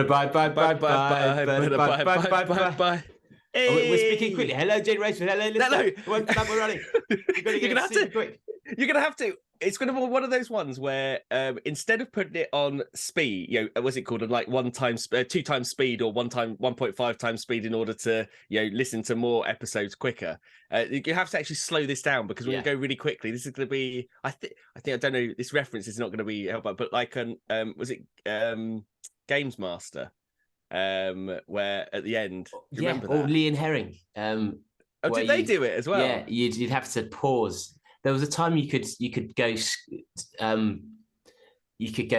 Bye, bye, bye, bye, bye, bye, bye, bye. Hey. We're speaking quickly. Hello, Jane Raynsford. Hello, listener. Come on, we're running. You're going to have to. Quick. You're going to have to. It's going to be one of those ones where instead of putting it on speed, what's it called? Like 2 times speed or 1.5 times speed in order to, listen to more episodes quicker. You have to actually slow this down because we're going to go really quickly. This is going to be, I think, I don't know, this reference is not going to be helpful, but like Games Master, where at the end, remember that? Or Lee and Herring. Did they do it as well? Yeah, you'd have to pause. There was a time you could go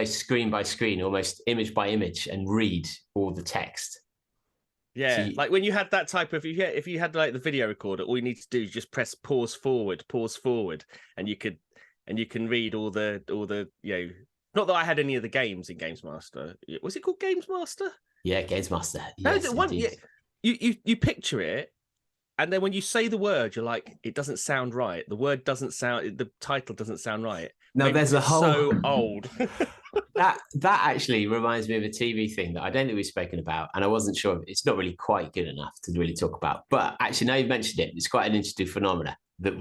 screen by screen, almost image by image, and read all the text. Yeah, like when you had that type of, if you had like the video recorder, all you need to do is just press pause forward, and you can read all the Not that I had any of the games in Games Master. Was it called Games Master? Yeah, Games Master. Yes, you picture it. And then when you say the word, you're like, it doesn't sound right. The title doesn't sound right. No, there's a whole... So old. that actually reminds me of a TV thing that I don't think we've spoken about. And I wasn't sure. It's not really quite good enough to really talk about. But actually, now you've mentioned it, it's quite an interesting phenomena that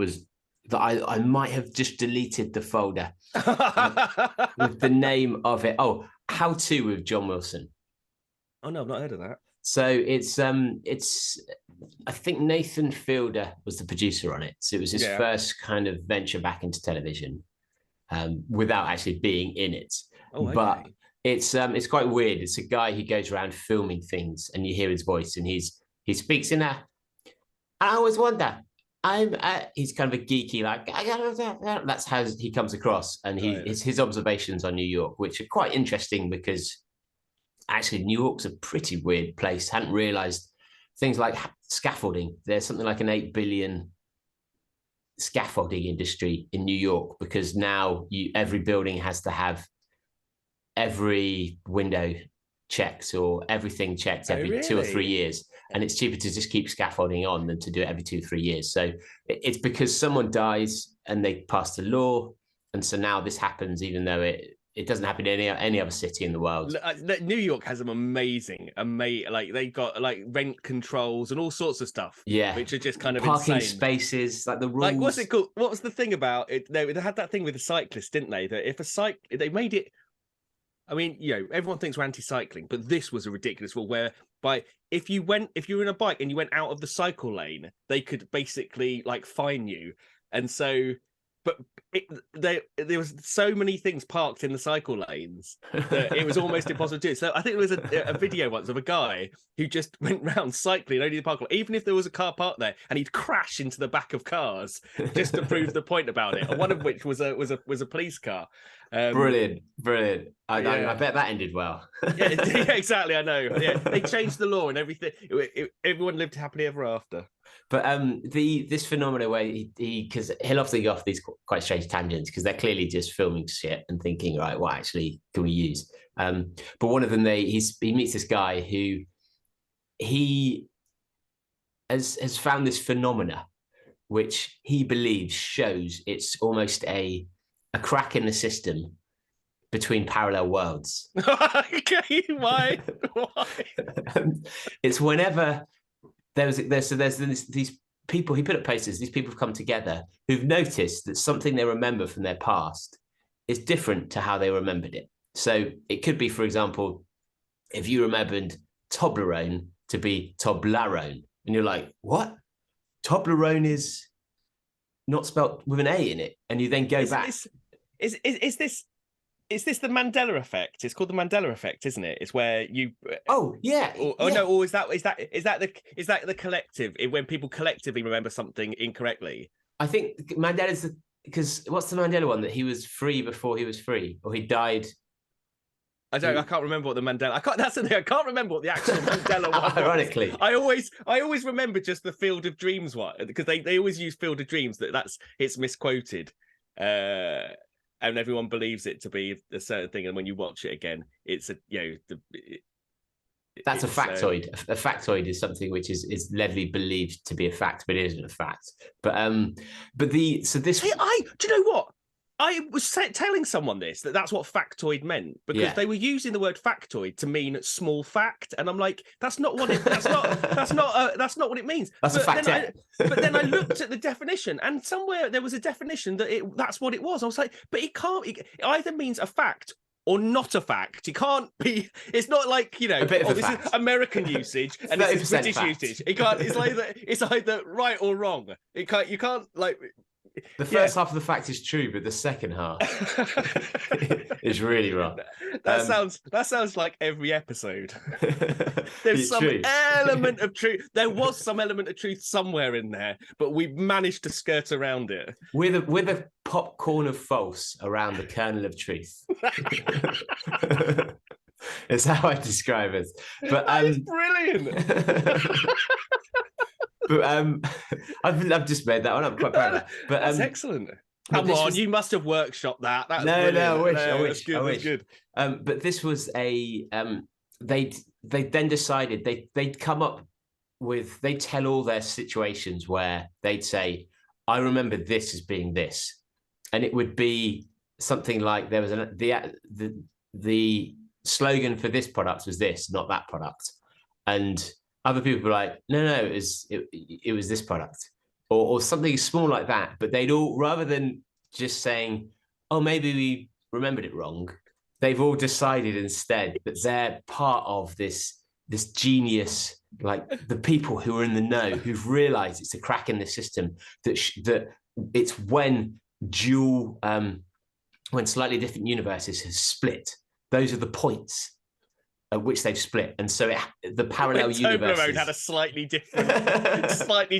I might have just deleted the folder with the name of it. Oh, How To with John Wilson. Oh, no, I've not heard of that. So it's I think Nathan Fielder was the producer on it. So it was his first kind of venture back into television without actually being in it. Oh, okay. But it's quite weird. It's a guy who goes around filming things and you hear his voice and he speaks in I always wonder. He's kind of a geeky, like, that's how he comes across. And his observations on New York, which are quite interesting because actually New York's a pretty weird place. Hadn't realized things like scaffolding. There's something like an 8 billion scaffolding industry in New York because now every building has to have every window checked or everything checked every 2 or 3 years. And it's cheaper to just keep scaffolding on than to do it every 2 or 3 years. So it's because someone dies and they passed a law. And so now this happens, even though it doesn't happen in any other city in the world. New York has some amazing, like they've got like rent controls and all sorts of stuff. Yeah, which are just kind of parking insane. Spaces, like the rules. Like what's it called? What was the thing about it? They had that thing with the cyclists, didn't they? That if they made it. I mean, everyone thinks we're anti-cycling, but this was a ridiculous rule whereby if you were in a bike and you went out of the cycle lane, they could basically like fine you, and so. But there was so many things parked in the cycle lanes that it was almost impossible to do. So I think there was a video once of a guy who just went round cycling only the parking lot, even if there was a car parked there, and he'd crash into the back of cars just to prove the point about it. And one of which was a police car. Brilliant. I bet that ended well. yeah, exactly. I know. Yeah, they changed the law and everything. Everyone lived happily ever after. But this phenomenon where because he'll often go off these quite strange tangents because they're clearly just filming shit and thinking, right, what actually can we use? But one of them, he meets this guy who he has found this phenomena, which he believes shows it's almost a crack in the system between parallel worlds. Okay, why? It's whenever there's these people, he put up posters, these people have come together who've noticed that something they remember from their past is different to how they remembered it. So it could be, for example, if you remembered Toblerone to be Toblerone, and you're like, what? Toblerone is not spelt with an A in it. And you then go back. Is this the Mandela effect? It's called the Mandela effect, isn't it? It's where you. Oh yeah. No. Or is that the collective? When people collectively remember something incorrectly. I think Mandela's because what's the Mandela one that he was free before he was free, or he died. I can't remember what the Mandela. That's the thing. I can't remember what the actual Mandela one was. Ironically, I always remember just the Field of Dreams one because they always use Field of Dreams. It's misquoted. And everyone believes it to be a certain thing, and when you watch it again, it's that's a factoid. A factoid is something which is readily believed to be a fact, but it isn't a fact. But do you know what? I was telling someone that's what factoid meant, because they were using the word factoid to mean small fact, and I'm like, that's not what that's not what it means. That's a fact. But then I looked at the definition, and somewhere there was a definition that's what it was. I was like, but it either means a fact or not a fact. It can't be. It's not like, this is American usage and this is British usage. It can't. It's either right or wrong. You can't like. The first half of the fact is true, but the second half is really wrong. That sounds like every episode. There's some element of truth. There was some element of truth somewhere in there, but we've managed to skirt around it. With a popcorn of false around the kernel of truth. It's how I describe it. But that is brilliant. But I've just made that one. I'm quite proud of that. But that's excellent. Come on, you must have workshopped that. That's no, I wish. That's good. But this was a they then decided they'd come up with, they'd tell all their situations where they'd say, I remember this as being this, and it would be something like there was the slogan for this product was this, not that product, and other people were like, no, it was this product, or something small like that. But they'd all, rather than just saying, oh, maybe we remembered it wrong, they've all decided instead that they're part of this genius, like the people who are in the know, who've realised it's a crack in the system, that it's when when slightly different universes have split. Those are the points at which they've split, and so the parallel universe. Toblerone had a slightly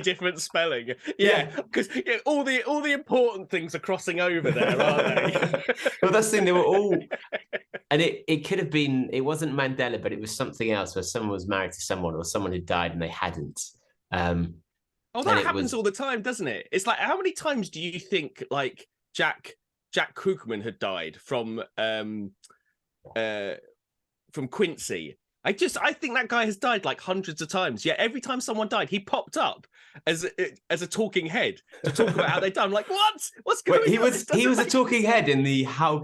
different spelling. Yeah, because all the important things are crossing over there, aren't they? Well, that's the thing. They were all, and it could have been. It wasn't Mandela, but it was something else, where someone was married to someone, or someone who died and they hadn't. That happens all the time, doesn't it? It's like, how many times do you think like Jack Krugman had died from Quincy? I think that guy has died like hundreds of times. Yet every time someone died, he popped up as a talking head to talk about how they died. I'm like, what's going on? He was a talking head in the how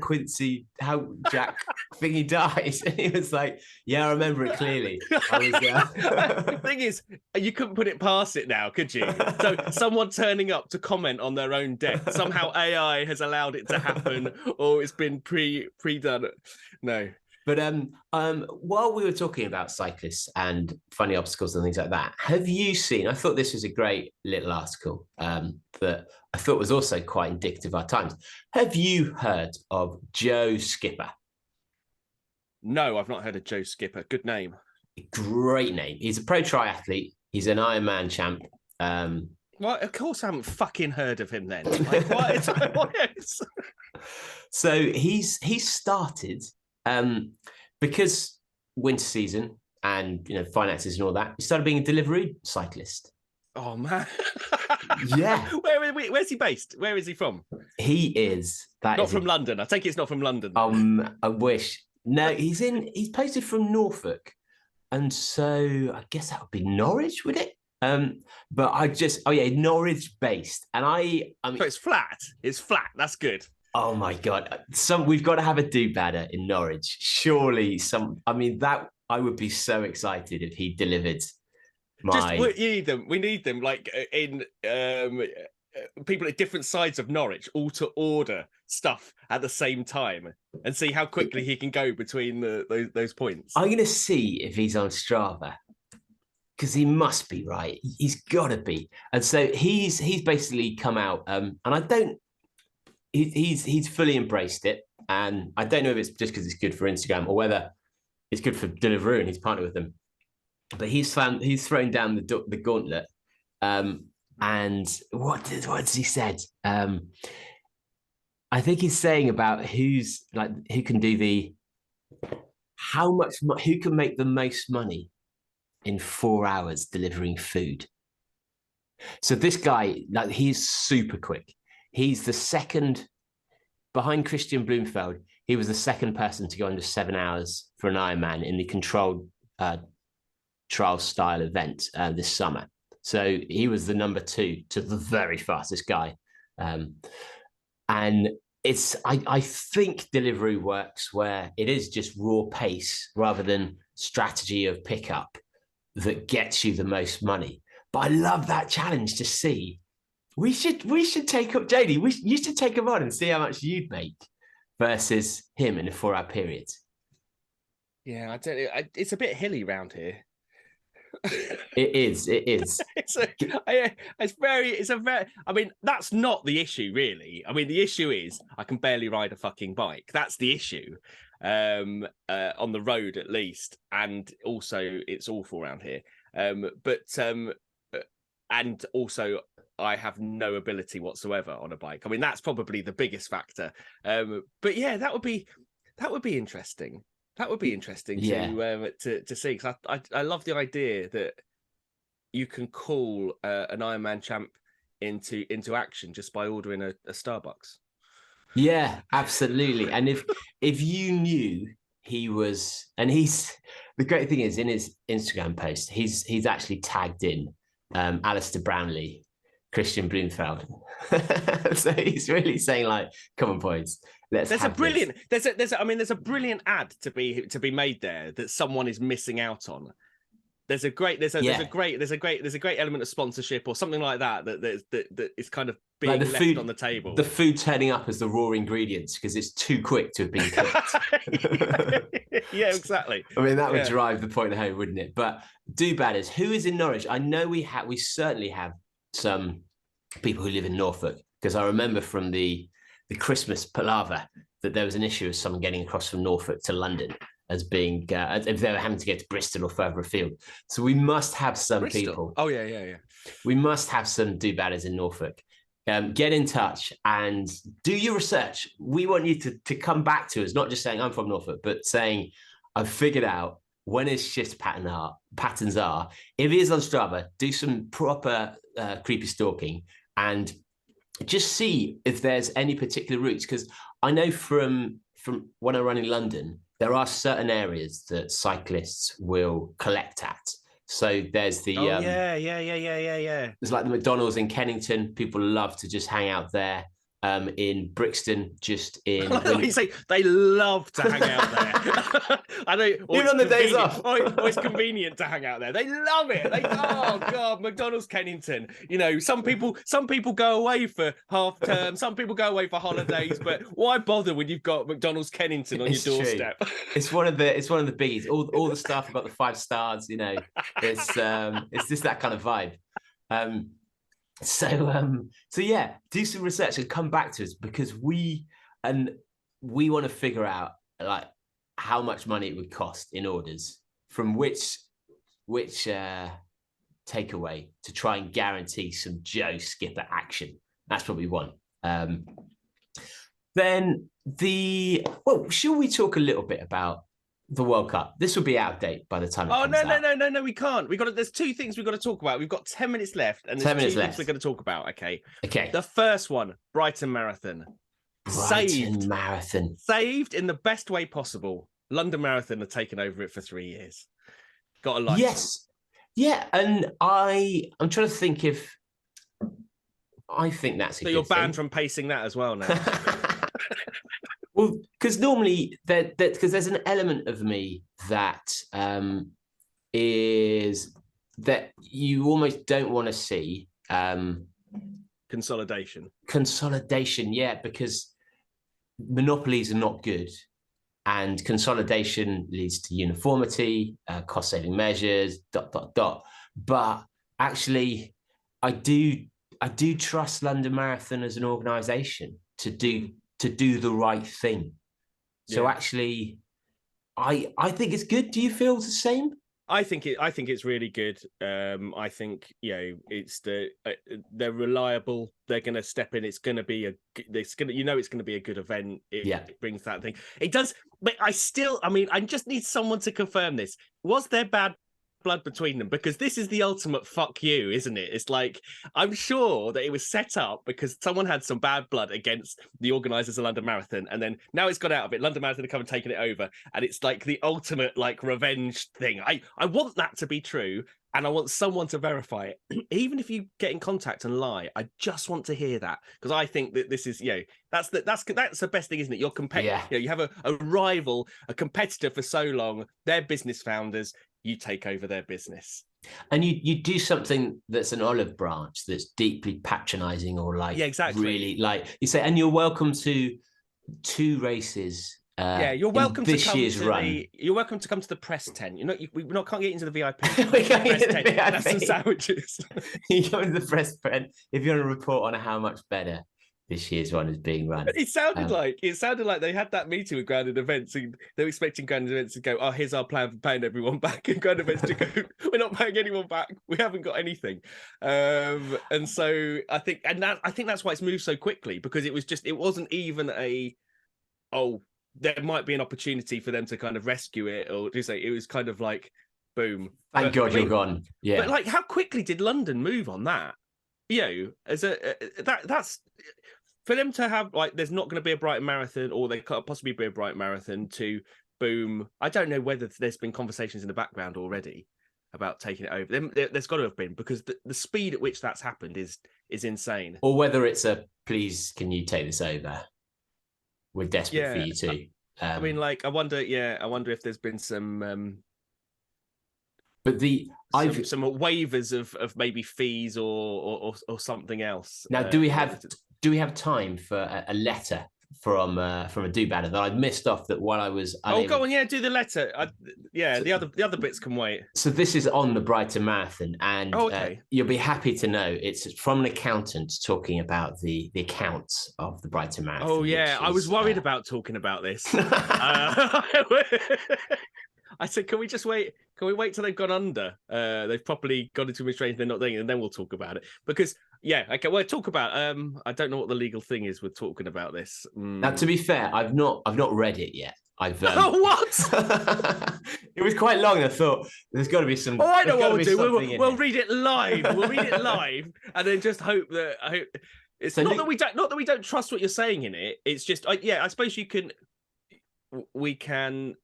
Jack thingy died. And he was like, yeah, I remember it clearly. The thing is, you couldn't put it past it now, could you? So someone turning up to comment on their own death, somehow AI has allowed it to happen, or it's been pre-done. No. But while we were talking about cyclists and funny obstacles and things like that, have you seen, I thought this was a great little article that I thought was also quite indicative of our times. Have you heard of Joe Skipper? No, I've not heard of Joe Skipper. Good name. Great name. He's a pro triathlete. He's an Ironman champ. Well, of course I haven't fucking heard of him then. Like, what? So he's started... because winter season and finances and all that, he started being a delivery cyclist. Oh man. Yeah. Where's he based? Where is he from? He is from London. I take it's not from London. I wish. No, he's posted from Norfolk, and so I guess that would be Norwich, would it? But Norwich based, and I mean, so it's flat. It's flat. That's good. Oh my God! We've got to have a do-badder in Norwich. Surely that I would be so excited if he delivered. We need them like in people at different sides of Norwich, all to order stuff at the same time and see how quickly he can go between those points. I'm going to see if he's on Strava, because he must be, right. He's got to be. And so he's basically come out, and I don't. He's fully embraced it, and I don't know if it's just because it's good for Instagram or whether it's good for Deliveroo and he's partnered with them. But he's thrown down the gauntlet, and what has he said? I think he's saying about who can do who can make the most money in 4 hours delivering food. So this guy, he's super quick. He's the second, behind Christian Bloomfeld, he was the second person to go under 7 hours for an Ironman in the controlled trial style event this summer. So he was the number 2 to the very fastest guy. And I think Deliveroo works where it is just raw pace rather than strategy of pickup that gets you the most money. But I love that challenge to see. We should take up Jody. You should take him on and see how much you'd make versus him in a 4-hour period. Yeah, I don't know. It's a bit hilly round here. It is. I mean, that's not the issue, really. I mean, the issue is I can barely ride a fucking bike. That's the issue. On the road, at least. And also, it's awful around here. And also, I have no ability whatsoever on a bike. I mean, that's probably the biggest factor. But yeah, that would be interesting. That would be interesting to see, because I love the idea that you can call an Ironman champ into action just by ordering a Starbucks. Yeah, absolutely. And if you knew he was, and the great thing is in his Instagram post, he's actually tagged in Alistair Brownlee, Christian Bloomfeld. So he's really saying, like, come on, boys. There's a brilliant ad to be made there that someone is missing out on. There's a great element of sponsorship or something like that is kind of being like left on the table. The food turning up as the raw ingredients because it's too quick to have been cooked. Yeah, exactly. I mean, that would drive the point home, wouldn't it? But do-badders, who is in Norwich? I know we certainly have some people who live in Norfolk, because I remember from the Christmas palaver that there was an issue of someone getting across from Norfolk to London as being if they were having to get to Bristol or further afield. So we must have some people. Oh yeah. We must have some do-badders in Norfolk. Get in touch and do your research. We want you to come back to us, not just saying I'm from Norfolk, but saying I've figured out when his shift patterns are. If he is on Strava, do some proper creepy stalking and just see if there's any particular routes. Because I know from when I run in London, there are certain areas that cyclists will collect at. So there's the yeah. There's like the McDonald's in Kennington. People love to just hang out there. In Brixton, just in. You say they love to hang out there. I know. Even on the days off. Or it's convenient to hang out there. They love it. Oh God, McDonald's Kennington. You know, some people go away for half term. Some people go away for holidays. But why bother when you've got McDonald's Kennington on your doorstep? True. It's one of the biggies. All the staff have got the 5 stars. You know, it's just that kind of vibe. So yeah, do some research and come back to us, because we want to figure out like how much money it would cost in orders from which takeaway to try and guarantee some Joe Skipper action. That's what we want. Then shall we talk a little bit about the World Cup? This will be out of date by the time it comes out. No, we can't. There's 2 things we've got to talk about. We've got 10 minutes left, and there's 2 things we're going to talk about, okay? The first one, Brighton Marathon. Marathon. Saved in the best way possible. London Marathon have taken over it for 3 years. Got a license. Yes. Yeah, and I'm trying to think if I think that's a good thing. So you're banned from pacing that as well now. Well, because normally because there's an element of me that is that you almost don't want to see consolidation, yeah, because monopolies are not good, and consolidation leads to uniformity, cost-saving measures, ... But actually, I do trust London Marathon as an organisation to do the right thing. So actually, I think it's good. Do you feel the same? I think it's really good. I think it's they're reliable. They're going to step in. It's going to be it's going to be a good event. It brings that thing. It does. But I just need someone to confirm this. Was there bad blood between them, because this is the ultimate fuck you, isn't it? It's like, I'm sure that it was set up because someone had some bad blood against the organisers of London Marathon, and then now it's got out of it. London Marathon have come and taken it over, and it's like the ultimate like revenge thing. I want that to be true, and I want someone to verify it. Even if you get in contact and lie, I just want to hear that, because I think that this is, that's the best thing, isn't it? You're you have a rival, a competitor for so long. They're business founders. You take over their business, and you do something that's an olive branch, that's deeply patronizing, or like, exactly, really, like you say, and you're welcome to 2 races. You're welcome to come to run. You're welcome to come to the press tent. We can't get into the VIP. We can't get into the VIP. That's some sandwiches. You go to the press tent if you want to report on how much better this year's one is being run. It sounded like they had that meeting with Grounded Events, and they were expecting Grounded Events to go, "Oh, here's our plan for paying everyone back," and Grounded Events to go, "We're not paying anyone back. We haven't got anything." And so I think that's why it's moved so quickly, because it wasn't even there might be an opportunity for them to kind of rescue it, or do say, it was kind of like, boom. Thank God you're gone. Yeah. But like, how quickly did London move on that? That's for them to have, like, there's not going to be a Brighton Marathon, or there could possibly be a Brighton Marathon, to boom. I don't know whether there's been conversations in the background already about taking it over. There's got to have been, because the speed at which that's happened is insane. Or whether it's a, please, can you take this over? We're desperate for you too. I mean, like, I wonder if there's been some but some waivers of maybe fees or something else. Now, do we have time for a letter from a do-badder that I'd missed off, that while I was unable... go on, do the letter. The other bits can wait. So this is on the Brighton Marathon, and you'll be happy to know it's from an accountant talking about the accounts of the Brighton Marathon. Oh yeah, I was worried about talking about this. I said, can we just wait? Can we wait till they've gone under? They've properly gone into administration, they're not doing it, and then we'll talk about it. Because we'll talk about. I don't know what the legal thing is with talking about this. Now, to be fair, I've not read it yet. What? It was quite long. I thought there's got to be some. Oh, I know what we'll do. We'll read it live. We'll read it live, and then just hope that. It's so not that we don't trust what you're saying in it. It's just, I suppose you can. We can.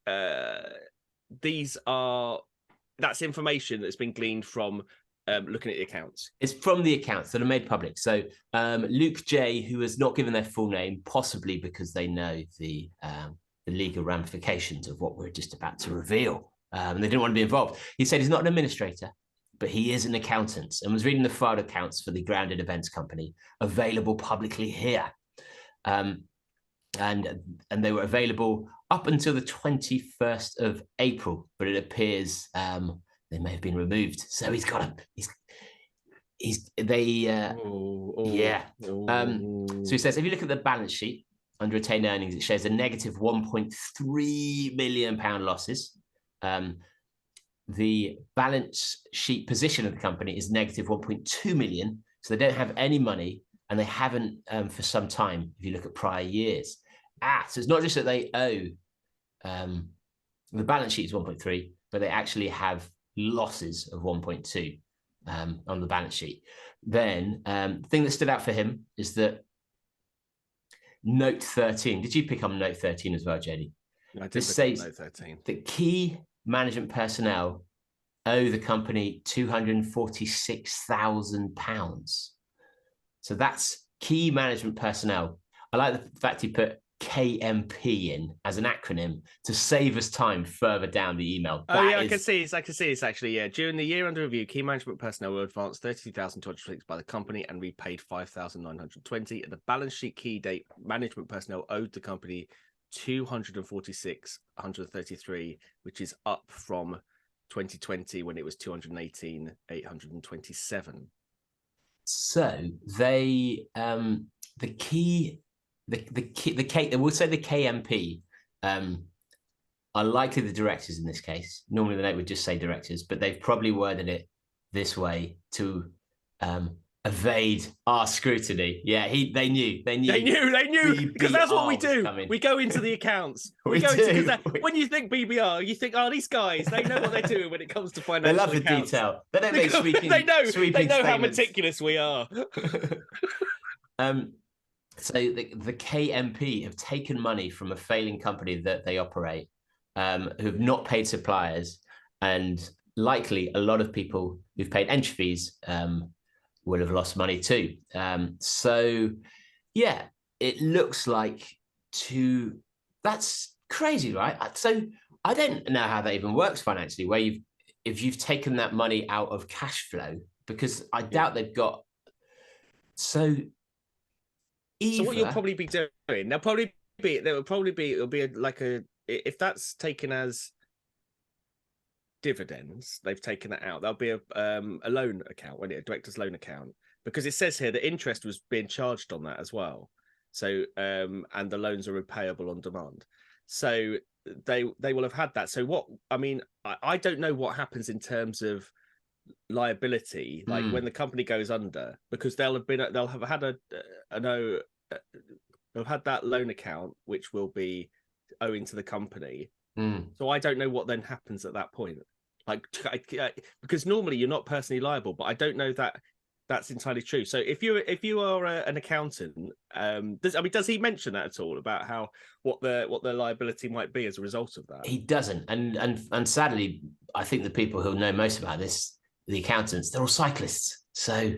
That's information that's been gleaned from looking at the accounts. It's from the accounts that are made public. So Luke J, who has not given their full name, possibly because they know the legal ramifications of what we're just about to reveal, and they didn't want to be involved. He said he's not an administrator, but he is an accountant, and was reading the filed accounts for the Grounded Events Company, available publicly here. And they were available up until the 21st of April, but it appears they may have been removed. So he's got So he says, if you look at the balance sheet under retained earnings, it shows a negative £1.3 million losses. The balance sheet position of the company is negative 1.2 million. So they don't have any money, and they haven't for some time, if you look at prior years. So it's not just that they owe, the balance sheet is 1.3, but they actually have losses of 1.2 on the balance sheet. Then the thing that stood out for him is that note 13. Did you pick on note 13 as well, Jody? I did. This says note 13. The key management personnel owe the company £246,000. So that's key management personnel. I like the fact he put KMP in as an acronym to save us time further down the email. I can see it's actually, during the year under review, key management personnel were advanced 32,206 by the company and repaid 5,920. At the balance sheet key date, management personnel owed the company 246,133, which is up from 2020 when it was 218,827. So they we'll say the KMP are likely the directors in this case. Normally the note would just say directors, but they've probably worded it this way to evade our scrutiny. Yeah, they knew because that's what we BBR was do. coming. We go into the accounts. We do. When you think BBR, you think, oh, these guys, they know what they're doing when it comes to financial They love the accounts. detail. They don't make sweeping. They know statements. how meticulous we are. So the KMP have taken money from a failing company that they operate, who have not paid suppliers, and likely a lot of people who've paid entry fees will have lost money too. So yeah, it looks like that's crazy, right? So I don't know how that even works financially, where if you've taken that money out of cash flow, because I doubt they've got. So what you'll probably be doing, it'll be like if that's taken as dividends, they've taken that out. There'll be a loan account, a director's loan account, because it says here that interest was being charged on that as well. So and the loans are repayable on demand. So they will have had that. So I don't know what happens in terms of liability, like when the company goes under, because they'll have had that loan account which will be owing to the company. So I don't know what then happens at that point, because normally you're not personally liable, but I don't know that that's entirely true. So if you are an accountant, does he mention that at all about what the liability might be as a result of that? He doesn't, and sadly, I think the people who know most about this, the accountants, they're all cyclists. So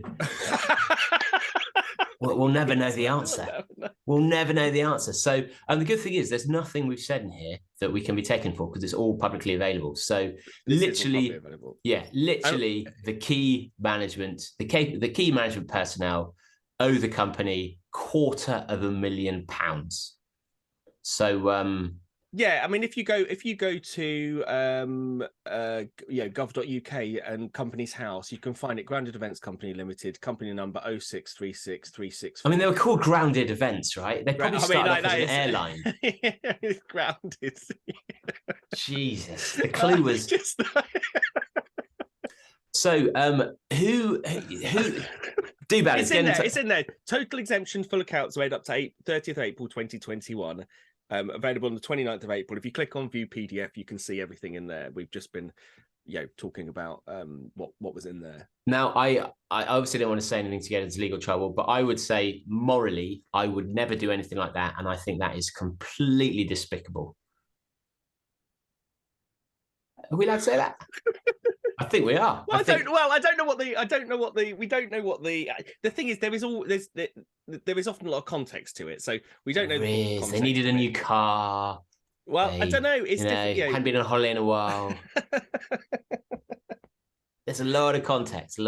we'll never know the answer. We'll never know the answer. So, and the good thing is, there's nothing we've said in here that we can be taken for, because it's all publicly available. So literally, the key management, the key management personnel owe the company £250,000. So yeah, I mean, if you go to gov.uk and Companies House, you can find it Grounded Events Company Limited, company number 063636. I mean, they were called Grounded Events, right? They probably started off as an airline. It's grounded. Jesus, the clue was just. So, who do bad? It's in there. Total exemption full accounts made up to 30th April 2021. Available on the 29th of April. If you click on view PDF, you can see everything in there. We've just been talking about what was in there. Now, I obviously don't want to say anything to get into legal trouble, but I would say morally, I would never do anything like that, and I think that is completely despicable. Are we allowed to say that? I think we are. Well, I don't know what the thing is. There is often a lot of context to it, so we don't know. They needed a new car. Well, I don't know. It's hadn't been on holiday in a while. There's a lot of context.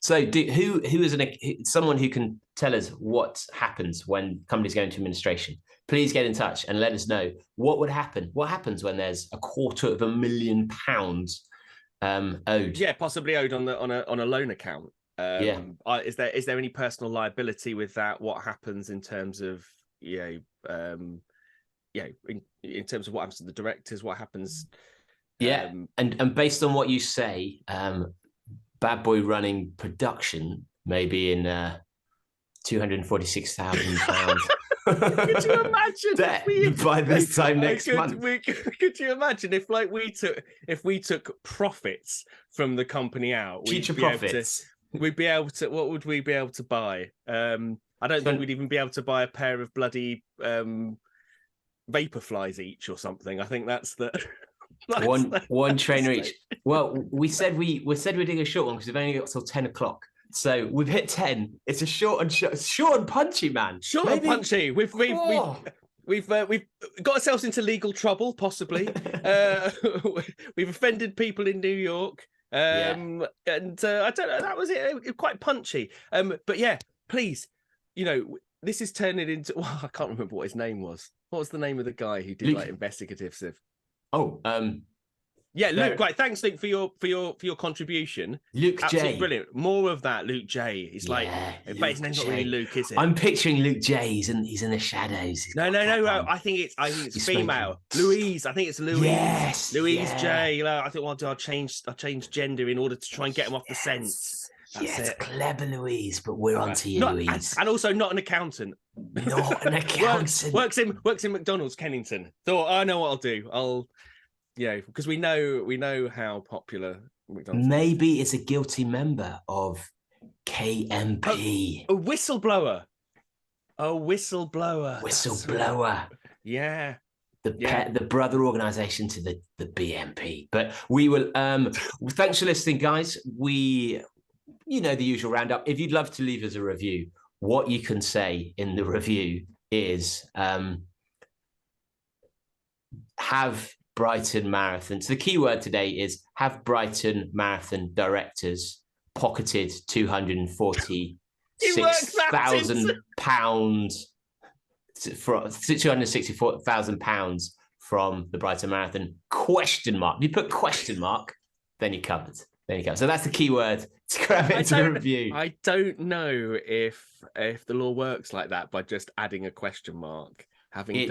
So, who is someone who can tell us what happens when companies go into administration? Please get in touch and let us know what would happen. What happens when there's £250,000 owed? Yeah, possibly owed on a loan account. Is there any personal liability with that? What happens in terms of in terms of what happens to the directors? What happens? And based on what you say, Bad Boy Running production may be in £246,000. Could you imagine by this time next month? Could you imagine if we took profits from the company out? Future profits. We'd be able to. What would we be able to buy? I don't think we'd even be able to buy a pair of bloody Vaporflies each or something. I think that's the one trainer each. Well, we said we're doing a short one because we've only got till 10 o'clock. So we've hit 10. It's a short and punchy, man. Short and punchy. We've got ourselves into legal trouble, possibly. We've offended people in New York. And I don't know. That was it. Quite punchy. But yeah, please. This is turning into. Well, I can't remember what his name was. What was the name of the guy who did Luke. Investigatives of? Yeah, Luke. Right, thanks, Luke, for your contribution. Luke Absolutely J. Brilliant. More of that, Luke J. He's but his name's not really Luke, is it? I'm picturing Luke J. He's in the shadows. No. I think it's female. Louise. I think it's Louise. Yes. Louise J. I think I'll change gender in order to try and get him off the scent. Yes, clever Louise, but we're on to you, Louise. And also not an accountant. Not an accountant. works in McDonald's, Kennington. Thought, I know what I'll do. Because we know how popular McDonald's Maybe it's a guilty member of KMP. A whistleblower. Whistleblower. Yeah. The brother organization to the BMP. But we will thanks for listening, guys. The usual roundup. If you'd love to leave us a review, what you can say in the review is have Brighton Marathon. So the key word today is have Brighton Marathon directors pocketed £246,000 for £264,000 from the Brighton Marathon? ? If you put question mark, then you're covered. So that's the key word to grab into the review. I don't know if the law works like that by just adding a question mark. Having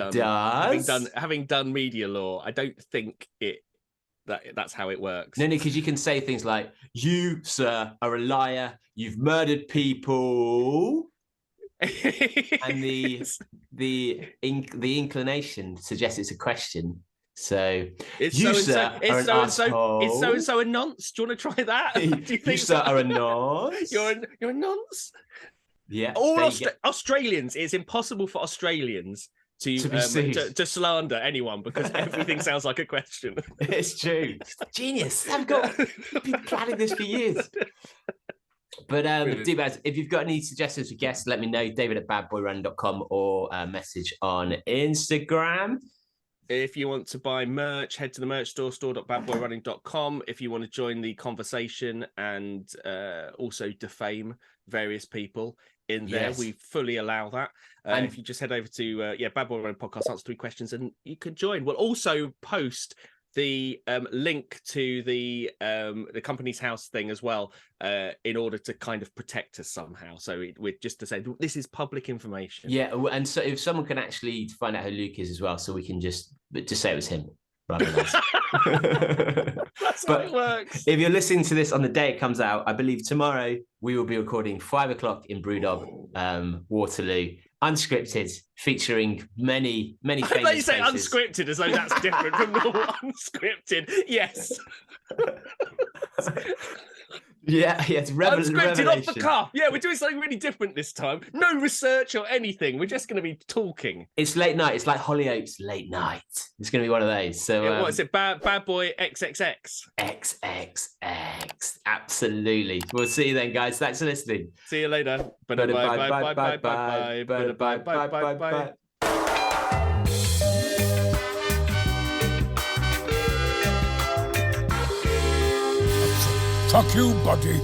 done media law, I don't think that's how it works. No, because you can say things like, "You, sir, are a liar. You've murdered people," and the inclination suggests it's a question. So it's you, so sir, are an asshole. Is so and so a nonce? Do you want to try that? Do you think sir, are a nonce. You're a nonce. Yeah. Australians. It's impossible for Australians to slander anyone because everything sounds like a question. It's true. Genius. I've been planning this for years. But if you've got any suggestions for guests, let me know. David@badboyrun.com or message on Instagram. If you want to buy merch, head to the merch store.badboyrunning.com. If you want to join the conversation and also defame various people in there, yes, we fully allow that. And if you just head over to Bad Boy Running Podcast, answer 3 questions, and you can join. We'll also post the link to the company's house thing as well, in order to kind of protect us somehow. So we're just to say this is public information. Yeah, and so if someone can actually find out who Luke is as well, so we can just say it was him rather than us. That's how it works. If you're listening to this on the day it comes out, I believe tomorrow we will be recording 5 o'clock in Brewdog, Waterloo. Unscripted, featuring many famous I thought you say faces. unscripted as though that's different from normal unscripted. Yes. It's unscripted off the revelation. cuff. Yeah, we're doing something really different this time. No research or anything. We're just going to be talking. It's late night. It's like Hollyoaks late night. It's going to be one of those. So what is it? Bad Boy XXX. XXX. Absolutely. We'll see you then, guys. Thanks for listening. See you later. Bye. Fuck you, buddy.